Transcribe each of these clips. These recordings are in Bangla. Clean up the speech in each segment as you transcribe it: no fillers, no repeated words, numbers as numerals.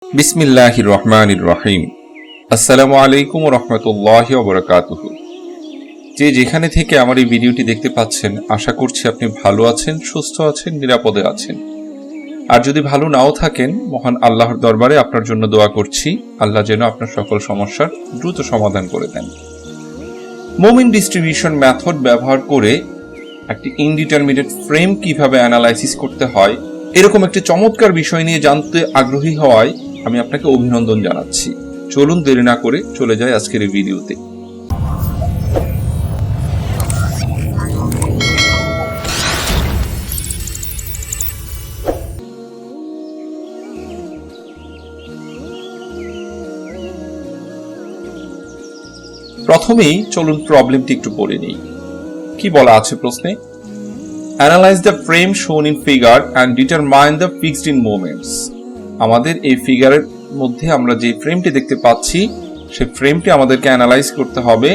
বিসমিল্লাহির রহমানির রহিম। আসসালামু আলাইকুম রহমতুল্লাহি ওয়া বারাকাতুহু। যে যেখানে থেকে আমার এই ভিডিওটি দেখতে পাচ্ছেন, আশা করছি আপনি ভালো আছেন, সুস্থ আছেন, নিরাপদে আছেন। আর যদি ভালো নাও থাকেন, মহান আল্লাহর দরবারে আপনার জন্য দোয়া করছি, আল্লাহ যেন আপনার সকল সমস্যার দ্রুত সমাধান করে দেন। মোমেন্ট ডিস্ট্রিবিউশন মেথড ব্যবহার করে একটি ইনডিটারমিনেট ফ্রেম কিভাবে অ্যানালাইসিস করতে হয়, এরকম একটি চমৎকার বিষয় নিয়ে জানতে আগ্রহী হওয়ায় আমি আপনাকে অভিনন্দন জানাচ্ছি। চলুন দেরি না করে চলে যাই আজকের এই ভিডিওতে। প্রথমেই চলুন প্রবলেমটি একটু পড়ে নিই। কি বলা আছে প্রশ্নে? Analyze the frame shown in figure and determine the fixed in moments. আমাদের এই ফিগারের মধ্যে আমরা যে ফ্রেমটি দেখতে পাচ্ছি, সেই ফ্রেমটি আমাদেরকে অ্যানালাইজ করতে হবে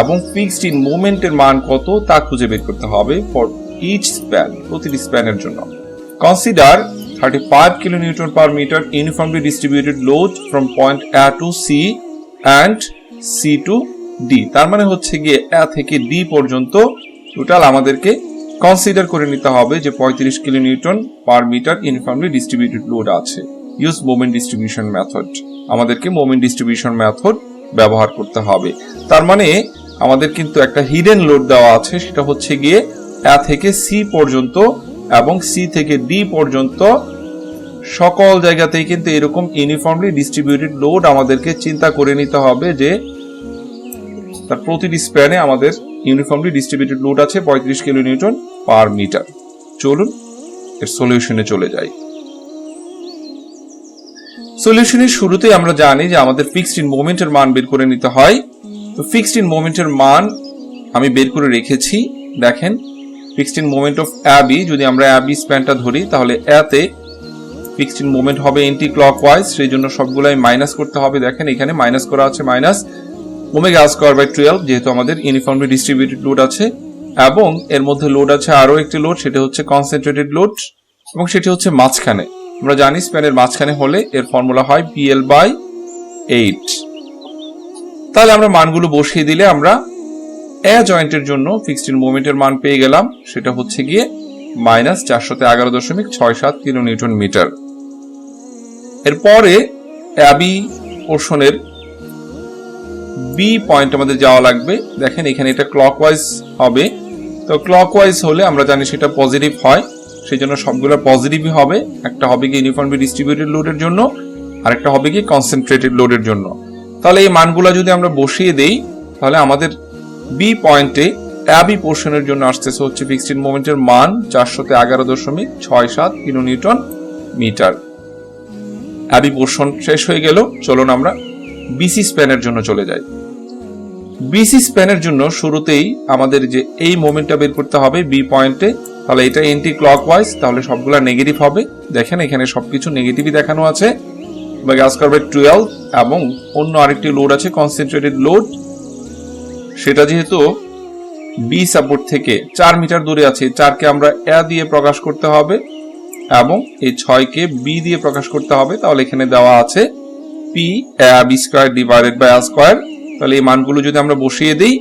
এবং ফিক্সড ইন মোমেন্টের মান কত তা খুঁজে বের করতে হবে ফর ইচ স্প্যান, প্রতিটি স্প্যানের জন্য। Consider 35 kilonewton per meter uniformly distributed load from point A to C and C to D. তার মানে হচ্ছে গিয়ে A থেকে D পর্যন্ত টোটাল আমাদেরকে কনসিডার করে নিতে হবে যে 35 kilonewton per metre uniformly distributed load আছে। ইউজ মোমেন্ট ডিস্ট্রিবিউশন মেথড, আমাদেরকে মোমেন্ট ডিস্ট্রিবিউশন মেথড ব্যবহার করতে হবে। তার মানে আমাদের কিন্তু একটা হিডেন লোড দেওয়া আছে, সেটা হচ্ছে গিয়ে A থেকে C পর্যন্ত এবং C থেকে D পর্যন্ত সকল জায়গাতেই কিন্তু এরকম ইউনিফর্মলি ডিস্ট্রিবিউটেড লোড আমাদেরকে চিন্তা করে নিতে হবে যে তার প্রতিটি স্প্যানে আমাদের ইউনিফর্মলি ডিস্ট্রিবিউটেড লোড আছে 35 কিলোনিউটন পার মিটার। চলুন এর সলিউশনে চলে যাই। সলিউশনের শুরুতেই আমরা জানি যে আমাদের ফিক্সড ইন মোমেন্টের মান বের করে নিতে হয়। তো ফিক্সড ইন মোমেন্টের মান আমি বের করে রেখেছি। দেখেন, fixed in moment of AB, যদি আমরা AB স্প্যানটা ধরি তাহলে A তে ফিক্সড ইন মোমেন্ট হবে এন্টি ক্লকওয়াইজ, সেই জন্য সবগুলাই মাইনাস করতে হবে। দেখেন এখানে মাইনাস করা আছে মাইনাস ওমেগা স্কয়ার বাই 12, যেহেতু আমাদের ইউনিফর্মলি ডিস্ট্রিবিউটেড লোড আছে এবং এর মধ্যে লোড আছে আরো একটি লোড, সেটা হচ্ছে কনসেন্ট্রেটেড লোড এবং সেটি হচ্ছে মাঝখানে। আমরা জানি স্প্যানের মাঝখানে হলে এর ফর্মুলা হয় PL/8। তাহলে আমরা মানগুলো বসিয়ে দিলে আমরা A জয়েন্টের জন্য ফিক্সড ইন মোমেন্টের মান পেয়ে গেলাম, সেটা হচ্ছে গিয়ে -411.67 কিলোনিউটন মিটার। এরপরে AB পোর্শনের বি পয়েন্ট আমাদের যাওয়া লাগবে। দেখেন এখানে এটা ক্লকওয়াইজ হবে, তো ক্লকওয়াইজ হলে আমরা জানি সেটা পজিটিভ হয়, সেই জন্য সবগুলো পজিটিভই হবে। একটা হবে কি ইউনিফর্মলি ডিস্ট্রিবিউটেড লোডের জন্য, আর একটা হবে কি কনসেন্ট্রেটেড লোডের জন্য। তাহলে এই মানগুলো যদি আমরা বসিয়ে দেই তাহলে আমাদের বি পয়েন্টে অ্যাবি পোর্শনের জন্য আসতেছে হচ্ছে ফিক্সড ইন মোমেন্টের মান 411.67 কিলোনিউটন মিটার। অ্যাবি পোর্শন শেষ হয়ে গেল। চলুন আমরা বিসি স্প্যানের জন্য চলে যাই। বিসি স্প্যানের জন্য শুরুতেই আমাদের যে এই মোমেন্টটা বের করতে হবে বি পয়েন্টে, তাহলে এটা এন্টি ক্লকওয়াইজ, তাহলে সবগুলা নেগেটিভ হবে। দেখেন এখানে সবকিছু নেগেটিভই দেখানো আছে, ওমেগা স্কয়ার বাই 12 এবং অন্য আরেকটি লোড আছে কনসেন্ট্রেটেড লোড, সেটা যেহেতু বি সাপোর্ট থেকে 4 মিটার দূরে আছে, 4 কে আমরা A দিয়ে প্রকাশ করতে হবে এবং এই 6 কে বি দিয়ে প্রকাশ করতে হবে। তাহলে এখানে দেওয়া আছে P/AB square divided by A square. তাহলে এই মানগুলো যদি আমরা বসিয়ে দেই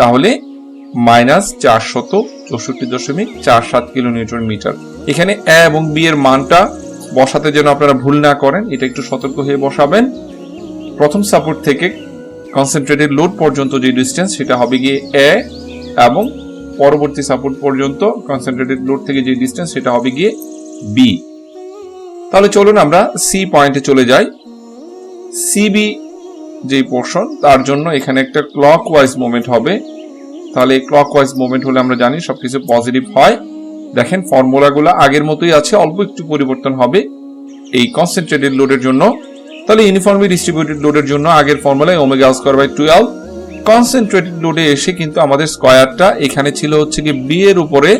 তাহলে -464.47 কিলোনিউটন মিটার। এখানে A এবং B এর মানটা বসাতে যেন আপনারা ভুল না করেন, এটা একটু সতর্ক হয়ে বসাবেন। প্রথম সাপোর্ট থেকে কনসেন্ট্রেটেড লোড পর্যন্ত যে ডিসটেন্স সেটা হবে গিয়ে A এবং পরবর্তী সাপোর্ট পর্যন্ত কনসেন্ট্রেটেড লোড থেকে যে ডিসটেন্স সেটা হবে গিয়ে B। তাহলে চলুন আমরা সি পয়েন্টে চলে যাই। সিবি যে পোর্শন, তার জন্য এখানে একটা ক্লকওয়াইজ মোমেন্ট হবে। তাহলে ক্লকওয়াইজ মোমেন্ট হলে আমরা জানি সবকিছু পজিটিভ হয়। দেখেন ফর্মুলাগুলো আগের মতোই আছে, অল্প একটু পরিবর্তন হবে এই কনসেন্ট্রেটেড লোডের জন্য। তাহলে ইউনিফর্মলি ডিস্ট্রিবিউটেড লোডের জন্য আগের ফর্মুলায় ওমেগা স্কয়ার বাই 12। কনসেন্ট্রেটেড লোডে এসে কিন্তু আমাদের স্কয়ারটা এখানে ছিল হচ্ছে গিয়ে বি এর উপরে,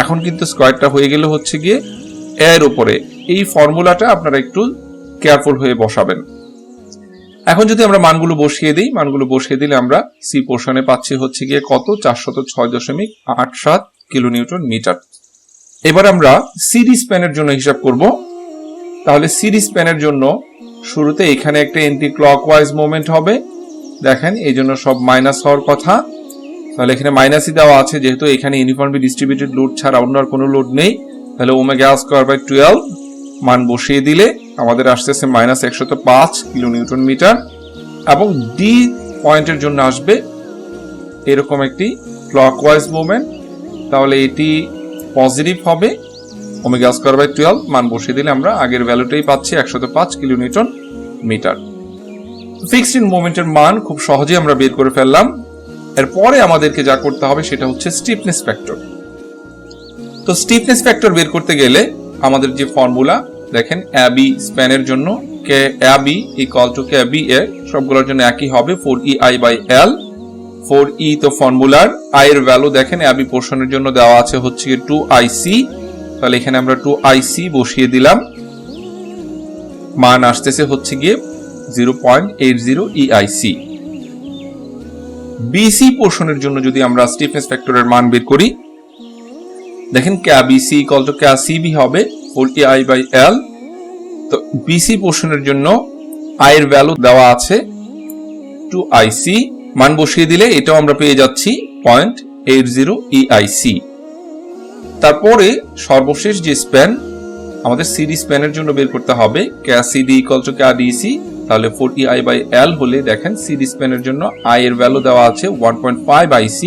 এখন কিন্তু স্কয়ারটা হয়ে গেল হচ্ছে গিয়ে A এর উপরে। এই ফর্মুলাটা আপনারা একটু কেয়ারফুল হয়ে বসাবেন। এখন যদি আমরা মানগুলো বসিয়ে দিই, মানগুলো বসিয়ে দিলে আমরা সি পোর্শনে পাচ্ছি হচ্ছে গিয়ে কত 406.87 কিলোনিউটন মিটার। এবার আমরা সিডি স্প্যানের জন্য হিসাব করব। তাহলে সিডি স্প্যানের জন্য শুরুতে এখানে একটা এন্টি ক্লকওয়াইজ মুভমেন্ট হবে, দেখেন এই জন্য সব মাইনাস হওয়ার কথা, তাহলে এখানে মাইনাসই দেওয়া আছে যেহেতু এখানে ইউনিফর্মলি ডিস্ট্রিবিউটেড লোড ছাড়া অন্য আর কোনো লোড নেই। তাহলে ওমেগা স্কয়ার বাই 12 মান বসিয়ে দিলে আমাদের আসতেছে মাইনাস 105 কিলো নিউটন মিটার, এবং ডি পয়েন্টের জন্য আসবে এরকম একটি ক্লকওয়াইজ মুভমেন্ট, তাহলে এটি পজিটিভ হবে। ওমেগা স্কয়ার বাই 12 মান বসিয়ে দিলে আমরা আগের ভ্যালুটাই পাচ্ছি 105 kilo newton metre. Fixed in মোমেন্টের মান খুব সহজেই আমরা বের করে ফেললাম। এরপরে আমাদেরকে যা করতে হবে সেটা হচ্ছে স্টিফনেস ফ্যাক্টর। তো স্টিফনেস ফ্যাক্টর বের করতে গেলে আমাদের যে ফর্মুলা দেখেন, এবি স্প্যানের জন্য K AB equal to K B A সবগুলোর জন্য একই হবে 4EI বাই L। 4E তো ফর্মুলার, I এর ভ্যালু দেখেন এবি পোর্শনের জন্য দেওয়া আছে হচ্ছে 2IC, তাহলে এখানে আমরা 2IC বসিয়ে দিলাম, মান আসতেছে হচ্ছে গিয়ে 0.80 EIC। বিসি পোর্শনের জন্য যদি আমরা স্টিফনেস ফ্যাক্টরের মান বের করি, দেখেন KBC ইকুয়াল টু KCB হবে 4EI বাই L। তো বিসি পোর্শনের জন্য I এর ভ্যালু দেওয়া আছে 2IC, মান বসিয়ে দিলে এটাও আমরা পেয়ে যাচ্ছি 0.80 EIC। তারপরে সর্বশেষ যে স্প্যান আমাদের সিডি স্প্যানের জন্য বের করতে হবে, KCD ইকুয়াল টু KDC, তাহলে 4EI বাই L হলে দেখেন সিডি স্প্যানের জন্য I এর ভ্যালু দেওয়া আছে 1.5 IC,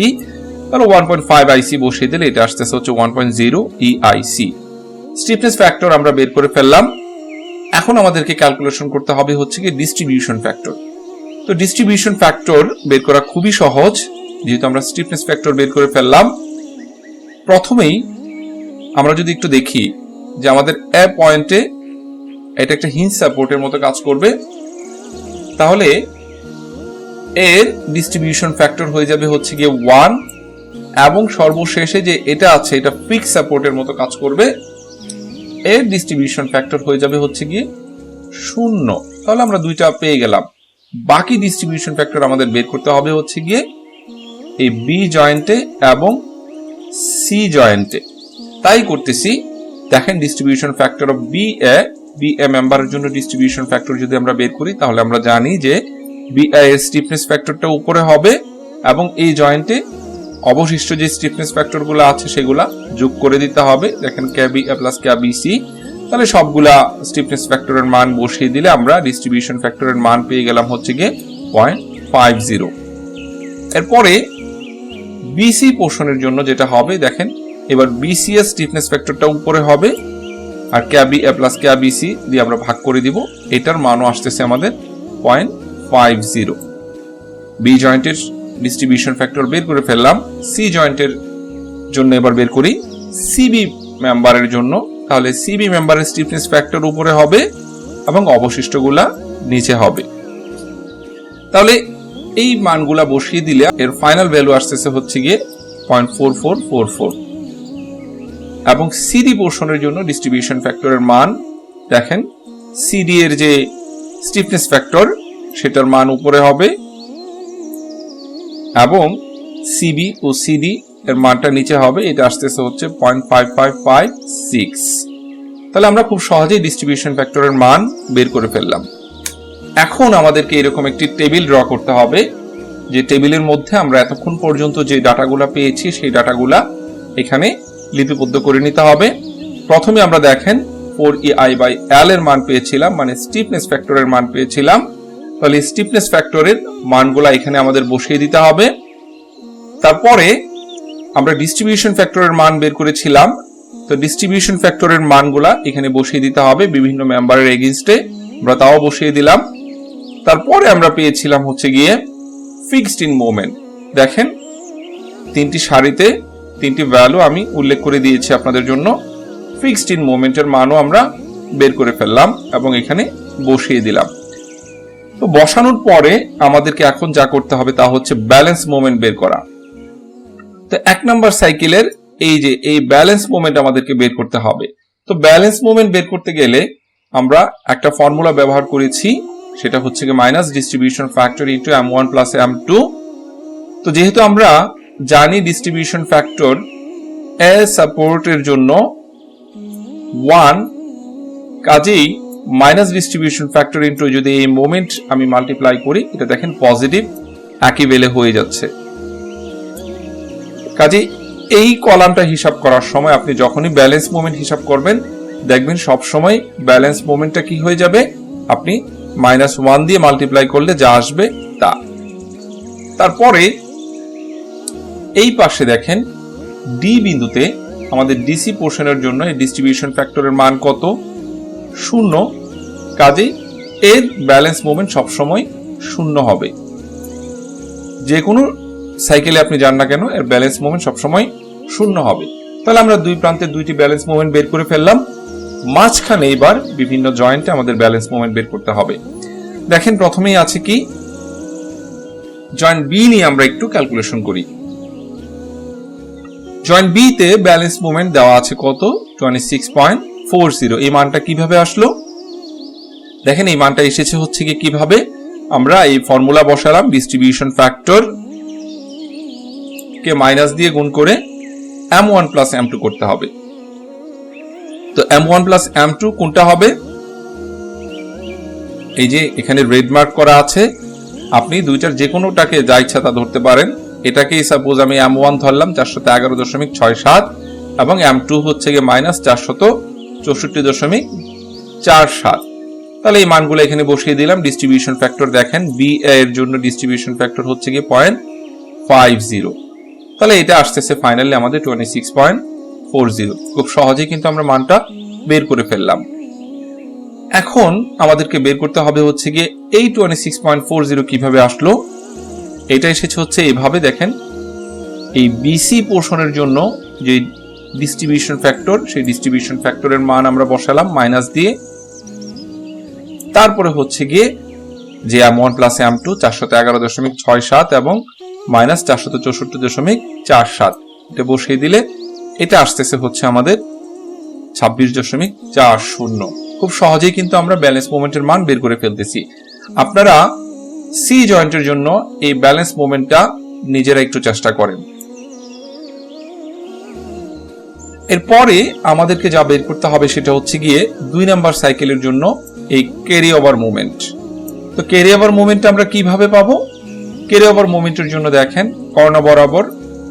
তাহলে 1.5 IC বসিয়ে দিলে এটা আসতেছে হচ্ছে 1.0 EIC। স্টিফনেস ফ্যাক্টর আমরা বের করে ফেললাম। এখন আমাদেরকে ক্যালকুলেশন করতে হবে হচ্ছে কি ডিস্ট্রিবিউশন ফ্যাক্টর। তো ডিস্ট্রিবিউশন ফ্যাক্টর বের করা খুবই সহজ, যেহেতু আমরা স্টিফনেস ফ্যাক্টর বের করে ফেললাম। প্রথমেই আমরা যদি একটু দেখি যে আমাদের এ পয়েন্টে এটা একটা হিঞ্জ সাপোর্টের মতো কাজ করবে, তাহলে এর ডিস্ট্রিবিউশন ফ্যাক্টর হয়ে যাবে হচ্ছে গিয়ে 1, এবং সর্বশেষে যে এটা আছে এটা ফিক্স সাপোর্টের মতো কাজ করবে, এর ডিস্ট্রিবিউশন ফ্যাক্টর হয়ে যাবে হচ্ছে গিয়ে 0। তাহলে আমরা দুইটা পেয়ে গেলাম। বাকি ডিস্ট্রিবিউশন ফ্যাক্টর আমাদের বের করতে হবে হচ্ছে গিয়ে এই বি জয়েন্টে এবং সি জয়েন্টে। তাই করতেছি, দেখেন distribution factor of B A মেম্বারের জন্য ডিস্ট্রিবিউশন ফ্যাক্টর যদি আমরা বের করি, তাহলে আমরা জানি যে বি এর স্টিফনেস ফ্যাক্টরটা উপরে হবে, এবং এই জয়েন্টে অবশিষ্ট যে স্টিফনেস ফ্যাক্টর গুলো আছে সেগুলা যোগ করে দিতে হবে। দেখেন কেবি এ প্লাস কেবিসি, তাহলে সবগুলা স্টিফনেস ফ্যাক্টরের মান বসিয়ে দিলে আমরা ডিস্ট্রিবিউশন ফ্যাক্টরের মান পেয়ে গেলাম হচ্ছে গিয়ে 0.50। এরপরে বিসি পোর্শনের জন্য যেটা হবে, দেখেন এবার বিসি এর স্টিফনেস ফ্যাক্টরটা উপরে হবে, আর কেবি এ প্লাস কেবিসি দিয়ে আমরা ভাগ করে দিব, এটার মানও আসতেছে আমাদের 0.50। বি জয়েন্টের ডিস্ট্রিবিউশন ফ্যাক্টর বের করে ফেললাম। সি জয়েন্টের জন্য এবার বের করি সিবি মেম্বারের জন্য, তাহলে সিবি মেম্বারের স্টিফনেস ফ্যাক্টর উপরে হবে এবং অবশিষ্টগুলা নিচে হবে। তাহলে এই মানগুলা বসিয়ে দিলে এর ফাইনাল ভ্যালু আসতেছে হচ্ছে গিয়ে 0.4444, এবং সিডি পোর্শনের জন্য ডিস্ট্রিবিউশন ফ্যাক্টরের মান দেখেন, সিডি এর যে স্টিফনেস ফ্যাক্টর সেটার মান উপরে হবে, এবং সিবি ও সিডি এর মানটা নিচে হবে, এটা আসতেছে হচ্ছে 0.5556। তাহলে আমরা খুব সহজেই ডিস্ট্রিবিউশন ফ্যাক্টরের মান বের করে ফেললাম। এখন আমাদেরকে এরকম একটি টেবিল ড্র করতে হবে, যে টেবিলের মধ্যে আমরা এতক্ষণ পর্যন্ত যে ডাটাগুলা পেয়েছি সেই ডাটাগুলা এখানে লিপিবদ্ধ করে নিতে হবে। প্রথমে আমরা দেখেন 4EI বাই L এর মান পেয়েছিলাম, মানে স্টিফনেস ফ্যাক্টরের মান পেয়েছিলাম, তাহলে স্টিফনেস ফ্যাক্টরের মানগুলা এখানে আমাদের বসিয়ে দিতে হবে। তারপরে আমরা ডিস্ট্রিবিউশন ফ্যাক্টরের মান বের করেছিলাম, তো ডিস্ট্রিবিউশন ফ্যাক্টরের মানগুলা এখানে বসিয়ে দিতে হবে বিভিন্ন মেম্বারের এগেইনস্টে, আমরা তাও বসিয়ে দিলাম। তারপরে আমরা পেয়েছিলাম হচ্ছে গিয়ে ফিক্সড ইন মোমেন্ট, দেখেন তিনটি সারিতে তিনটি ভ্যালু আমি উল্লেখ করে দিয়েছি আপনাদের জন্য। ফিক্সড ইন মোমেন্টের মানও আমরা বের করে ফেললাম এবং এখানে বসিয়ে দিলাম। তো বসানোর পরে আমাদেরকে এখন যা করতে হবে তা হচ্ছে ব্যালেন্স মোমেন্ট বের করা। তো 1 নাম্বার সাইকেলের এই ব্যালেন্স মোমেন্ট আমাদেরকে বের করতে হবে। তো ব্যালেন্স মোমেন্ট বের করতে গেলে আমরা একটা ফর্মুলা ব্যবহার করেছি, সেটা হচ্ছে কি minus distribution factor into m1 plus m2। তো যেহেতু আমরা জানি ডিস্ট্রিবিউশন ফ্যাক্টর এ সাপোর্টের জন্য 1, কাজেই মাইনাস ডিস্ট্রিবিউশন ফ্যাক্টর ইনটু যদি এই মোমেন্ট আমি মাল্টিপ্লাই করি, এটা দেখেন পজিটিভ একই বেলে হয়ে যাচ্ছে। কাজে এই কলামটা হিসাব করার সময় আপনি যখনই ব্যালেন্স মোমেন্ট হিসাব করবেন দেখবেন সব সময় ব্যালেন্স মোমেন্টটা কি হয়ে যাবে, আপনি -1 দিয়ে মাল্টিপ্লাই করলে যা আসবে তা। তারপরে এই পাশে দেখেন ডি বিন্দুতে আমাদের ডিসি পোর্শনের জন্য এই ডিস্ট্রিবিউশন ফ্যাক্টরের মান কত, 0। কাজেই এর ব্যালেন্স মোমেন্ট সবসময় 0 হবে। যে কোনো সাইকেলে আপনি যান না কেন এর ব্যালেন্স মোমেন্ট সবসময় 0 হবে। তাহলে আমরা দুই প্রান্তে দুইটি ব্যালেন্স মোমেন্ট বের করে ফেললাম। মাঝখানে এবার বিভিন্ন জয়েন্টে আমাদের ব্যালেন্স মোমেন্ট বের করতে হবে। দেখেন প্রথমেই আছে কি, জয়েন্ট বি নিয়ে আমরা একটু ক্যালকুলেশন করি। জয়েন্ট বি তে ব্যালেন্স মোমেন্ট দেওয়া আছে কত, 26.40। এই মানটা কিভাবে আসলো, দেখেন এই মানটা এসেছে হচ্ছে কি কিভাবে, আমরা এই ফর্মুলা বসালাম, ডিস্ট্রিবিউশন ফ্যাক্টর কে মাইনাস দিয়ে গুণ করে m1 প্লাস m2 করতে হবে। তো m1 প্লাস m2 কোনটা হবে, এই যে এখানে রেড মার্ক করা আছে, আপনি দুইটার যে কোনোটাকে যা ইচ্ছা তা ধরতে পারেন। এটাকে সাপোজ আমি m1 ধরলাম 411.67 এবং m2 হচ্ছে গিয়ে -464.47। তাহলে এই মানগুলো এখানে বসিয়ে দিলাম। ডিস্ট্রিবিউশন ফ্যাক্টর দেখেন বি এর জন্য ডিস্ট্রিবিউশন ফ্যাক্টর হচ্ছে গিয়ে 0.50। তাহলে এটা আসতেছে ফাইনালি আমাদের 26.40। খুব সহজেই কিন্তু আমরা মানটা বের করে ফেললাম। এখন আমাদেরকে বের করতে হবে হচ্ছে গিয়ে এই 26.40 কিভাবে আসলো। এটা এসেছে হচ্ছে এইভাবে, দেখেন এই বিসি পোর্শনের জন্য যে ডিস্ট্রিবিউশন ফ্যাক্টর, সেই ডিস্ট্রিবিউশন ফ্যাক্টরের মান আমরা বসালাম মাইনাস দিয়ে। তারপরে হচ্ছে গিয়ে যে m1 প্লাস m2 411.67 এবং -464.47 এটা বসিয়ে দিলে এটা আসতেছে হচ্ছে আমাদের 26.40। খুব সহজেই কিন্তু আমরা ব্যালেন্স মোমেন্টের মান বের করে ফেলতেছি। আপনারা সি জয়েন্টের জন্য এই ব্যালেন্স মোমেন্টটা নিজেরা একটু চেষ্টা করেন। এরপরে আমাদেরকে যা বের করতে হবে সেটা হচ্ছে গিয়ে 2 নাম্বার সাইকেলের জন্য এই ক্যারি ওভার মোমেন্ট। তো ক্যারি ওভার মোমেন্ট আমরা কিভাবে পাবো, ক্যারি ওভার মোমেন্টের জন্য দেখেন কর্ণ বরাবর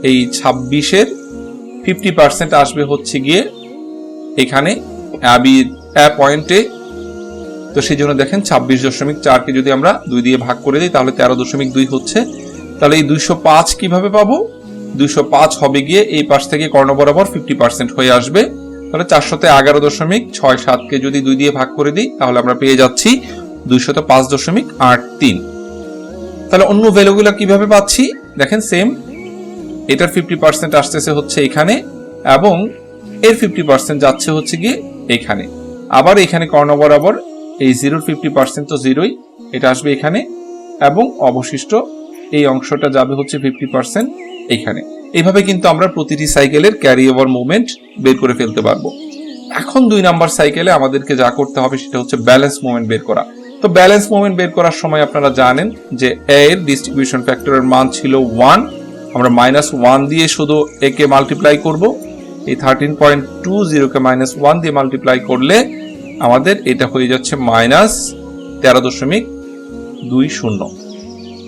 এই 26-এর 50% আসবে হচ্ছে গিয়ে এখানে পয়েন্টে। তো সেই জন্য দেখেন 26.4 কে যদি আমরা 2 দিয়ে ভাগ করে দিই তাহলে 13.2 হচ্ছে। তাহলে এই 205 কিভাবে পাবো, 205 হবে গিয়ে এই পাশ থেকে কর্ণ বরাবর 50% হয়ে আসবে। তাহলে 411.67 কে যদি 2 দিয়ে ভাগ করে দিই তাহলে আমরা পেয়ে যাচ্ছি 205.83। তাহলে অন্য ভ্যালুগুলো কিভাবে পাচ্ছি, দেখেন সেম, এটার 50% আসতেছে হচ্ছে এখানে এবং এর 50% যাচ্ছে হচ্ছে গিয়ে এখানে। আবার এখানে কর্ণ বরাবর এই 0-র 50% তো 0ই, এটা আসবে এখানে এবং অবশিষ্ট এই অংশটা যাবে হচ্ছে 50% এখানে। এইভাবে কিন্তু আমরা প্রতিটি সাইকেলের ক্যারি ওভার মুভমেন্ট বের করে ফেলতে পারবো। এখন 2 নাম্বার সাইকেলে আমাদেরকে যা করতে হবে সেটা হচ্ছে ব্যালেন্স মুভমেন্ট বের করা। তো ব্যালেন্স মুভমেন্ট বের করার সময় আপনারা জানেন যে এ এর ডিস্ট্রিবিউশন ফ্যাক্টরের মান ছিল 1, আমরা -1 দিয়ে শুধু এ কে মাল্টিপ্লাই করব। এই 13.20 কে -1 দিয়ে মাল্টিপ্লাই করলে আমাদের এটা হয়ে যাচ্ছে -13.20।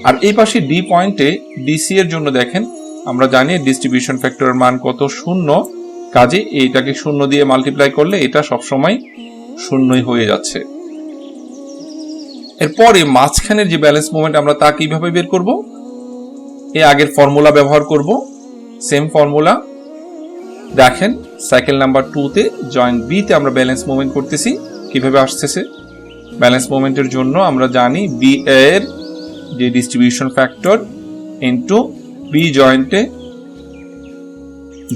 আর এই পাশে ডি পয়েন্টে ডিসি এর জন্য দেখেন আমরা জানি ডিস্ট্রিবিউশন ফ্যাক্টরের মান কত, 0। কাজে এইটাকে 0 দিয়ে মাল্টিপ্লাই করলে এটা সবসময় 0ই হয়ে যাচ্ছে। এরপরে মাঝখানের যে ব্যালেন্স মোমেন্ট আমরা তা কিভাবে বের করব, এই আগের ফর্মুলা ব্যবহার করব, সেম ফর্মুলা। দেখেন সাইকেল নাম্বার 2 তে জয়েন্ট বি তে আমরা ব্যালেন্স মোমেন্ট করতেছি, কিভাবে আসতেছে। ব্যালেন্স মোমেন্টের জন্য আমরা জানি বি এর যে ডিস্ট্রিবিউশন ফ্যাক্টর ইনটু বি জয়েন্টে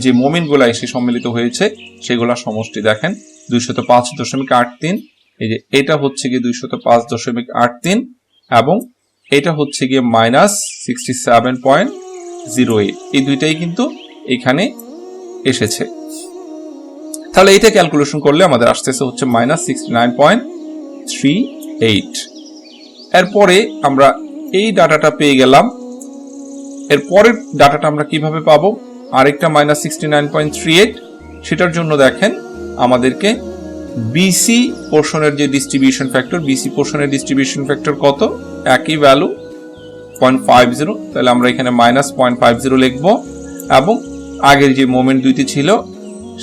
যে মোমেন্টগুলো এসে সম্মিলিত হয়েছে সেগুলা সমষ্টি। দেখেন 205.83, এই যে এটা হচ্ছে গিয়ে 205.83 এবং এটা হচ্ছে গিয়ে -67.08। এই দুইটাই কিন্তু এখানে এসেছে। তাহলে এটা ক্যালকুলেশন করলে আমাদের আসতেছে হচ্ছে -69.38। এরপরে আমরা এই ডাটাটা পেয়ে গেলাম। এরপরের ডাটাটা আমরা কিভাবে পাবো, আরেকটা -69.38, সেটার জন্য দেখেন আমাদেরকে বিসি পোর্শনের যে ডিস্ট্রিবিউশন ফ্যাক্টর, বিসি পোর্শনের ডিস্ট্রিবিউশন ফ্যাক্টর কত? একই ভ্যালু 0.50, তাহলে আমরা এখানে -0.50 লিখবো এবং আগের যে মোমেন্ট দুইটি ছিল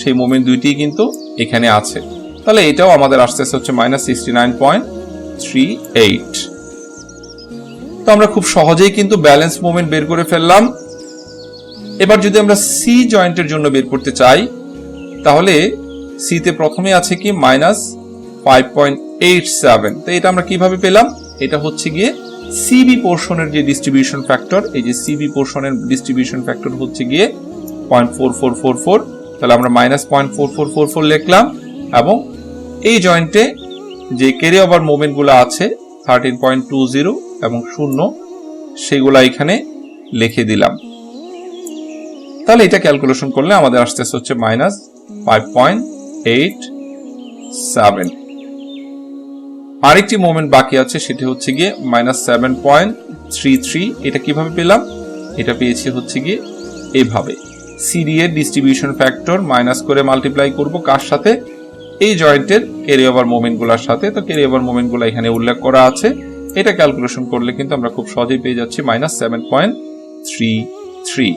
সেই মোমেন্ট দুইটি কিন্তু এখানে আছে, তাহলে এটাও আমাদের আসতেছে হচ্ছে -69.38। তো আমরা খুব সহজেই কিন্তু ব্যালেন্স মোমেন্ট বের করে ফেললাম। এবার যদি আমরা সি জয়েন্টের জন্য বের করতে চাই তাহলে সি তে প্রথমে আছে কি -5.87, তো এটা আমরা কিভাবে পেলাম? এটা হচ্ছে গিয়ে সিবি পোর্শনের যে ডিস্ট্রিবিউশন ফ্যাক্টর, এই যে সিবি পোর্শনের ডিস্ট্রিবিউশন ফ্যাক্টর হচ্ছে গিয়ে 0.4444, তাহলে আমরা -0.4444 লিখলাম এবং এই জয়েন্টে যে ক্যারি ওভার মোমেন্ট গুলো আছে 13.20 এবং 0 সেগুলা এখানে লিখে দিলাম। তাহলে এটা ক্যালকুলেশন করলে আমাদের আসতেছে হচ্ছে -5.87। আরেকটি মোমেন্ট বাকি আছে, সেটি হচ্ছে গিয়ে -7.33। এটা কিভাবে পেলাম? এটা পেয়েছি হচ্ছে গিয়ে এইভাবে, সিডি এর ডিস্ট্রিবিউশন ফ্যাক্টর মাইনাস করে মাল্টিপ্লাই করব কার সাথে? এই জয়েন্টের ক্যারি ওভার মোমেন্ট গুলার সাথে। তো ক্যারি ওভার মোমেন্ট গুলো এখানে উল্লেখ করা আছে, এটা ক্যালকুলেশন করলে কিন্তু আমরা খুব সহজেই পেয়ে যাচ্ছি -7.33।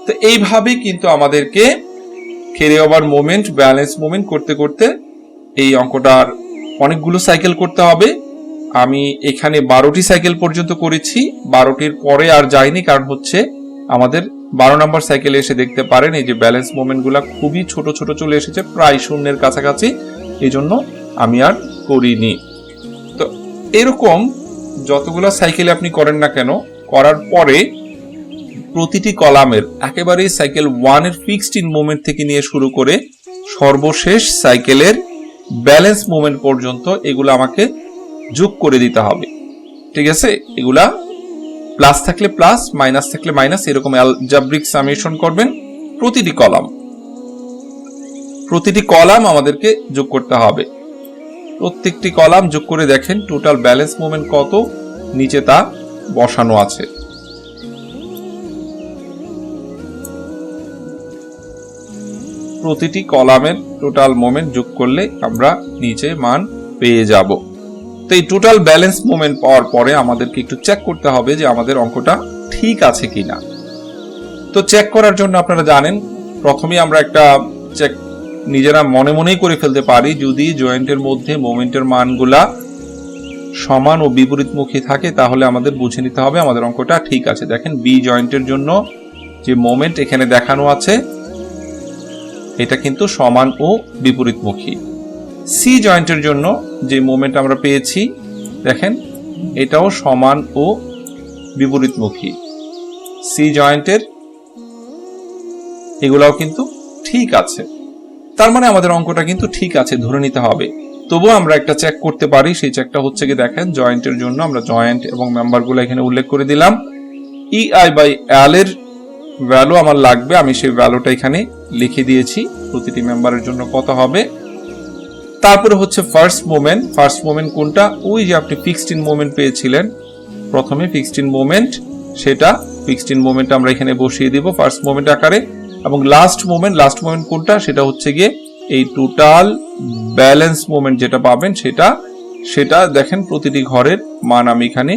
তো এইভাবে কিন্তু আমাদেরকে carry over moment, balance moment করতে করতে এই অঙ্কটার অনেকগুলো সাইকেল করতে হবে। আমি এখানে 12টি সাইকেল পর্যন্ত করেছি, 12টির পরে আর যাইনি, কারণ হচ্ছে আমাদের 12 নম্বর সাইকেলে এসে দেখতে পারেন এই যে ব্যালেন্স মোমেন্ট গুলা খুবই ছোট ছোট চলে এসেছে, প্রায় শূন্যের কাছাকাছি, এই জন্য আমি আর করিনি। তো এরকম যতগুলো সাইকেল আপনি করেন না কেন, করার পরে প্রতিটি কলামের একেবারে সাইকেল 1 এর ফিক্সড ইন মোমেন্ট থেকে নিয়ে শুরু করে সর্বশেষ সাইকেলের ব্যালেন্স মোমেন্ট পর্যন্ত এগুলো আমাকে যোগ করে দিতে হবে। ঠিক আছে, এগুলা প্লাস থাকলে প্লাস, মাইনাস থাকলে মাইনাস, এরকম অ্যালজাব্রিক সামেশন করবেন। প্রতিটি কলাম আমাদেরকে যোগ করতে হবে। প্রত্যেকটি কলাম যোগ করে দেখেন টোটাল ব্যালেন্স মোমেন্ট কত, নিচে তা বসানো আছে। প্রতিটি কলামের টোটাল মোমেন্ট যোগ করলে আমরা নিচে মান পেয়ে যাব। তো এই টোটাল ব্যালেন্স মোমেন্ট পাওয়ার পরে আমাদেরকে একটু চেক করতে হবে যে আমাদের অঙ্কটা ঠিক আছে কিনা। তো চেক করার জন্য আপনারা জানেন প্রথমে আমরা একটা চেক নিজেরা মনে মনেই করে ফেলতে পারি, যদি জয়েন্টের মধ্যে মোমেন্টের মানগুলা সমান ও বিপরীতমুখী থাকে তাহলে আমাদের বুঝে নিতে হবে আমাদের অঙ্কটা ঠিক আছে। দেখেন বি জয়েন্টের জন্য যে মোমেন্ট এখানে দেখানো আছে এটা কিন্তু সমান ও বিপরীতমুখী। সি জয়েন্টের জন্য যে মোমেন্ট আমরা পেয়েছি দেখেন এটাও সমান ও বিপরীতমুখী। সি জয়েন্টের এগুলাও কিন্তু ঠিক আছে, তার মানে আমাদের অঙ্কটা কিন্তু ঠিক আছে ধরে নিতে হবে। তবুও আমরা একটা চেক করতে পারি, সেই চেকটা হচ্ছে কি দেখেন জয়েন্টের জন্য আমরা জয়েন্ট এবং মেম্বারগুলো এখানে উল্লেখ করে দিলাম। EI/L এর ভ্যালু আমার লাগবে, আমি সেই ভ্যালুটা এখানে লিখে দিয়েছি প্রতিটি মেম্বারের জন্য কত হবে। তারপরে হচ্ছে ফার্স্ট মোমেন্ট কোনটা? ওই যে আপনি ফিক্সড ইন মোমেন্ট পেয়েছিলেন প্রথমে, ফিক্সড ইন মোমেন্ট, সেটা ফিক্সড ইন মোমেন্ট আমরা এখানে বসিয়ে দিব ফার্স্ট মোমেন্ট আকারে। এবং লাস্ট মোমেন্ট কোনটা? সেটা হচ্ছে গিয়ে এই টোটাল ব্যালেন্স মোমেন্ট যেটা পাবেন সেটা দেখেন প্রতিটি ঘরের মান আমি এখানে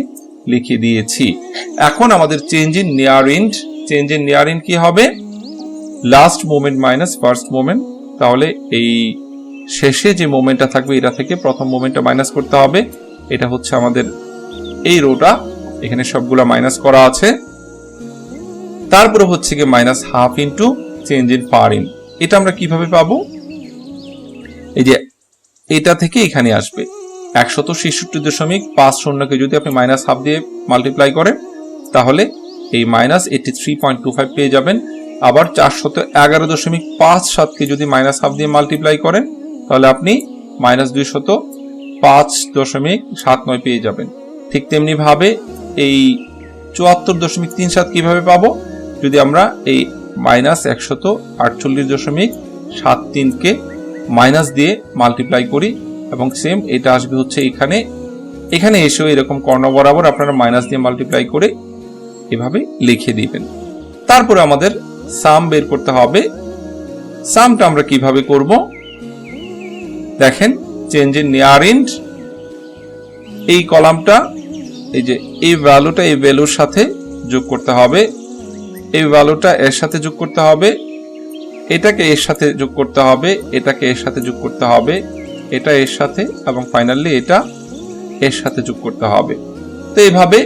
লিখে দিয়েছি। এখন আমাদের চেঞ্জ ইন নিয়ার এন্ড কি হবে? Last moment minus first moment. তাহলে এই শেষে যে মোমেন্টটা থাকবে এটা থেকে প্রথম মোমেন্টটা মাইনাস করতে হবে। এটা হচ্ছে আমাদের এই রোটা, এখানে সবগুলা মাইনাস করা আছে। তারপরে হচ্ছে গিয়ে -1/2 into change in per in. এটা আমরা কিভাবে পাবো? এই যে এটা থেকে এখানে আসবে 166.50 কে যদি আপনি -1/2 দিয়ে মাল্টিপ্লাই করেন তাহলে এই -83.25 পেয়ে যাবেন। আবার 411.57 কে যদি -1/2 দিয়ে মাল্টিপ্লাই করেন তাহলে আপনি -205.79 পেয়ে যাবেন। ঠিক তেমনি ভাবে এই 74.37 কিভাবে পাবো? যদি আমরা এই -148.73 কে মাইনাস দিয়ে মাল্টিপ্লাই করি এবং সেম এটা আসবে হচ্ছে এখানে এসেও এরকম কর্ণ বরাবর আপনারা মাইনাস দিয়ে মাল্টিপ্লাই করে এভাবে লিখে দিবেন। তারপরে আমাদের সাম বের করতে হবে। সামটা আমরা কিভাবে করব? দেখেন চেঞ্জ ইন নিয়ার এন্ড, এই কলামটা এই যে এই ভ্যালুটা এই ভ্যালুর সাথে যোগ করতে হবে, এই ভ্যালুটা এর সাথে যোগ করতে হবে, এটাকে এর সাথে যোগ করতে হবে, এটাকে এর সাথে যোগ করতে হবে, এটা এর সাথে, এবং ফাইনালি এটা এর সাথে যোগ করতে হবে। তো এইভাবে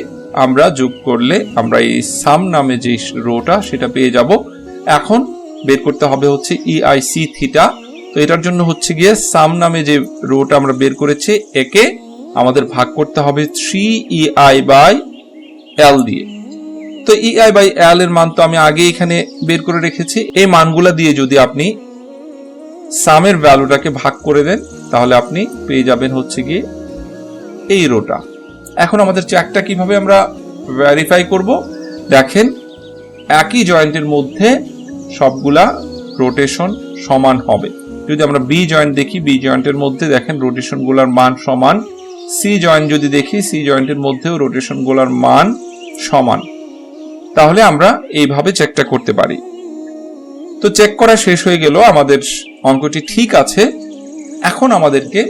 আমরা যোগ করলে আমরা এই সাম নামে যে রোটা সেটা পেয়ে যাব। এখন বের করতে হবে হচ্ছে ইআইসি থিটা। তো এটার জন্য হচ্ছে গিয়ে সাম নামে যে রোটা আমরা বের করেছি একে আমাদের ভাগ করতে হবে 3EI/L দিয়ে। তো EI/L এর মান তো আমি আগে এখানে বের করে রেখেছি। এই মানগুলা দিয়ে যদি আপনি সামের ভ্যালুটাকে ভাগ করে দেন তাহলে আপনি পেয়ে যাবেন হচ্ছে গিয়ে এই রোটা। এখন আমাদের চেকটা কিভাবে আমরা ভেরিফাই করব? দেখেন একই জয়েন্টের মধ্যে সবগুলা রোটেশন সমান হবে। যদি আমরা বি জয়েন্ট দেখি, বি জয়েন্টের মধ্যে দেখেন রোটেশন গুলার মান সমান। সি জয়েন্ট যদি দেখি, সি জয়েন্টের মধ্যেও রোটেশন গুলার মান সমান। তাহলে আমরা এইভাবে চেকটা করতে পারি। তো চেক করা শেষ হয়ে গেল, আমাদের অঙ্কটি ঠিক আছে। এখন আমাদেরকে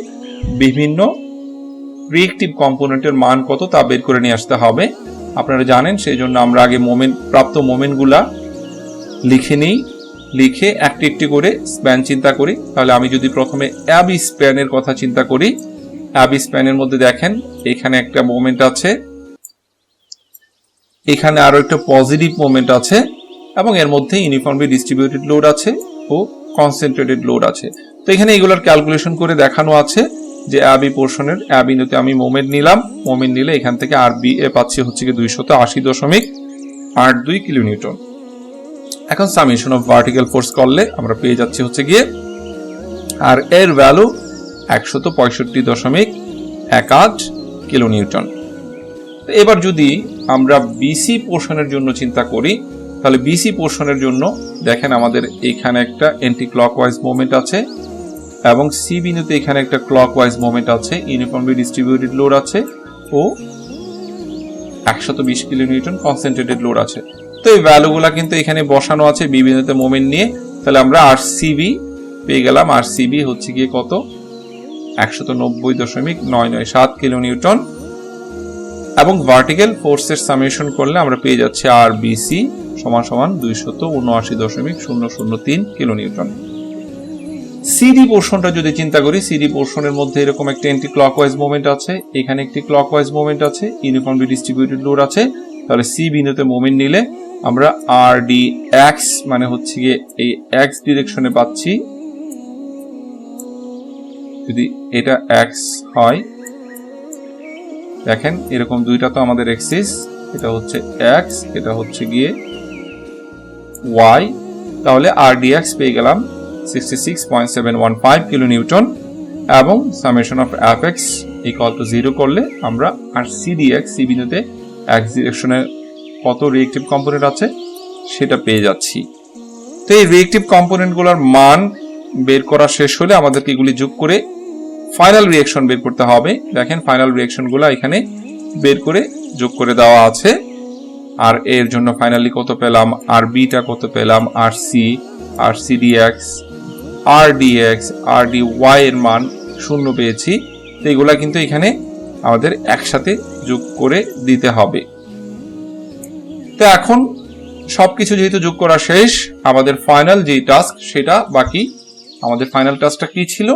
বিভিন্ন রিয়েক্টিভ কম্পোনেন্টের মান কত তা বের করে নিয়ে আসতে হবে। আপনারা জানেন, সেই জন্য আমরা আগে প্রাপ্ত মোমেন্টগুলা লিখে নিই, লিখে একটি একটি করে স্প্যান চিন্তা করি। তাহলে আমি যদি প্রথমে অ্যাবি স্প্যানের কথা চিন্তা করি, অ্যাবি স্প্যানের মধ্যে দেখেন এখানে একটা মোমেন্ট আছে, এখানে আরো একটা পজিটিভ মোমেন্ট আছে, এবং এর মধ্যে ইউনিফর্মলি ডিস্ট্রিবিউটেড লোড আছে ও কনসেন্ট্রেটেড লোড আছে। তো এখানে এগুলোর ক্যালকুলেশন করে দেখানো আছে যে অ্যাবি পোর্শনের অ্যাবিতে আমি মোমেন্ট নিলাম, মোমেন্ট নিলে এখান থেকে আর বি এ পাচ্ছি হচ্ছে কি 280.82 কিলোনিউটন। এখন সামেশন অফ ভার্টিক্যাল ফোর্স করলে আমরা পেয়ে যাচ্ছি হচ্ছে গিয়ে আর এর ভ্যালু 165.18 কিলোনিউটন। এবার যদি আমরা বিসি পোর্শনের জন্য চিন্তা করি, তাহলে বিসি পোর্শনের জন্য দেখেন আমাদের এখানে একটা অ্যান্টি ক্লকওয়াইজ মোমেন্ট আছে এবং সি বিন্দুতে এখানে একটা ক্লকওয়াইজ মোমেন্ট আছে, ইউনিফর্মলি ডিস্ট্রিবিউটেড লোড আছে ও 120 কিলোনিউটন কনসেন্ট্রেটেড লোড আছে। তো এই ভ্যালুগুলা কিন্তু এখানে বসানো আছে বি বিন্দুতে মোমেন্ট নিয়ে। তাহলে আমরা আরসিবি পেয়ে গেলাম। আরসিবি হচ্ছে গিয়ে কত? 190.997 কিলোনিউটন। এবং ভার্টিক্যাল ফোর্সের সামেশন করলে আমরা পেয়ে যাচ্ছি আরবিসি সমান সমান 279.003 কিলোনিউটন। সিডি পোর্শনটা যদি চিন্তা করি, সিডি পোর্শনের মধ্যে এরকম একটা অ্যান্টি ক্লকওয়াইজ মোমেন্ট আছে, এখানে একটি ক্লকওয়াইজ মোমেন্ট আছে, ইউনিফর্মলি ডিস্ট্রিবিউটেড লোড আছে। তাহলে সি বিন্দুতে মোমেন্ট নিলে আমরা আর ডি এক্স মানে হচ্ছে গিয়ে এই এক্স ডিরেকশনে পাচ্ছি। যদি এটা এক্স হয়, দেখেন এরকম দুইটা তো আমাদের এক্সিস, এটা হচ্ছে এক্স, এটা হচ্ছে গিয়ে ওয়াই। তাহলে আর ডি এক্স পেয়ে গেলাম 66.715 কিলোনিউটন এবং summation of F x equal to 0 করলে আমরা আর সিডিএক্স সি বিন্দুতে এক্স ডিরেকশনে কত রিয়েক্টিভ কম্পোনেন্ট আছে সেটা পেয়ে যাচ্ছি। তো এই রিয়েক্টিভ কম্পোনেন্টগুলোর মান বের করা শেষ হলে আমাদেরকে এগুলি যোগ করে ফাইনাল রিঅ্যাকশন বের করতে হবে। দেখেন ফাইনাল রিঅ্যাকশনগুলো এখানে বের করে যোগ করে দেওয়া আছে। আর এর জন্য ফাইনালি কত পেলাম, আর বিটা কত পেলাম, আর সি, আর সিডিএক্স, আর ডিএক্স, আর ডি ওয়াই এর মান 0 পেয়েছি। তো এগুলা কিন্তু এখানে আমাদের একসাথে যোগ করে দিতে হবে। তো এখন সবকিছু যেহেতু যোগ করা শেষ, আমাদের ফাইনাল যে টাস্ক সেটা বাকি। আমাদের ফাইনাল টাস্কটা কি ছিল?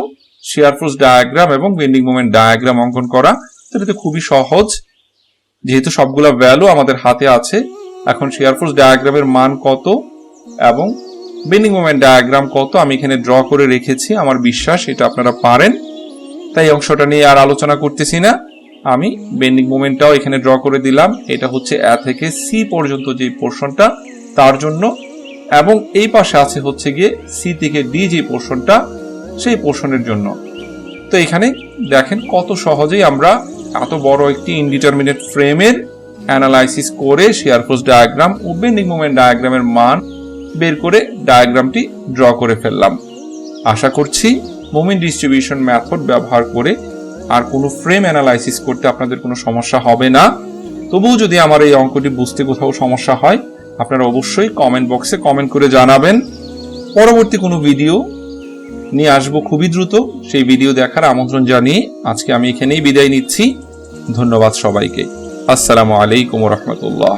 শিয়ার ফোর্স ডায়াগ্রাম এবং বেন্ডিং মোমেন্ট ডায়াগ্রাম অঙ্কন করা। এটা তো খুবই সহজ, যেহেতু সবগুলা ভ্যালু আমাদের হাতে আছে। এখন শিয়ার ফোর্স ডায়াগ্রামের মান কত এবং বেন্ডিং মোমেন্ট ডায়াগ্রাম কত আমি এখানে ড্র করে রেখেছি। আমার বিশ্বাস এটা আপনারা পারেন, তাই অংশটা নিয়ে আর আলোচনা করতেছি না। আমি বেন্ডিং মোমেন্টটাও এখানে ড্র করে দিলাম। এটা হচ্ছে এ থেকে সি পর্যন্ত যে পোর্শনটা তার জন্য, এবং এই পাশে আছে হচ্ছে গিয়ে সি থেকে ডি যে পোর্শনটা সেই পোর্শনের জন্য। তো এখানে দেখেন কত সহজেই আমরা এত বড় একটি ইনডিটারমিনেট ফ্রেমের অ্যানালাইসিস করে শিয়ার ফোর্স ডায়াগ্রাম ও বেন্ডিং মোমেন্ট ডায়াগ্রামের মান বের করে ডায়াগ্রামটি ড্র করে ফেললাম। আশা করছি মোমেন্ট ডিস্ট্রিবিউশন মেথড ব্যবহার করে আর কোনো ফ্রেম অ্যানালাইসিস করতে আপনাদের কোনো সমস্যা হবে না। তবুও যদি আমার এই অঙ্কটি বুঝতে কোথাও সমস্যা হয়, আপনারা অবশ্যই কমেন্ট বক্সে কমেন্ট করে জানাবেন। পরবর্তী কোনো ভিডিও নিয়ে আসবো খুবই দ্রুত। সেই ভিডিও দেখার আমন্ত্রণ জানিয়ে আজকে আমি এখানেই বিদায় নিচ্ছি। ধন্যবাদ সবাইকে। আসসালামু আলাইকুম ওয়া রাহমাতুল্লাহ।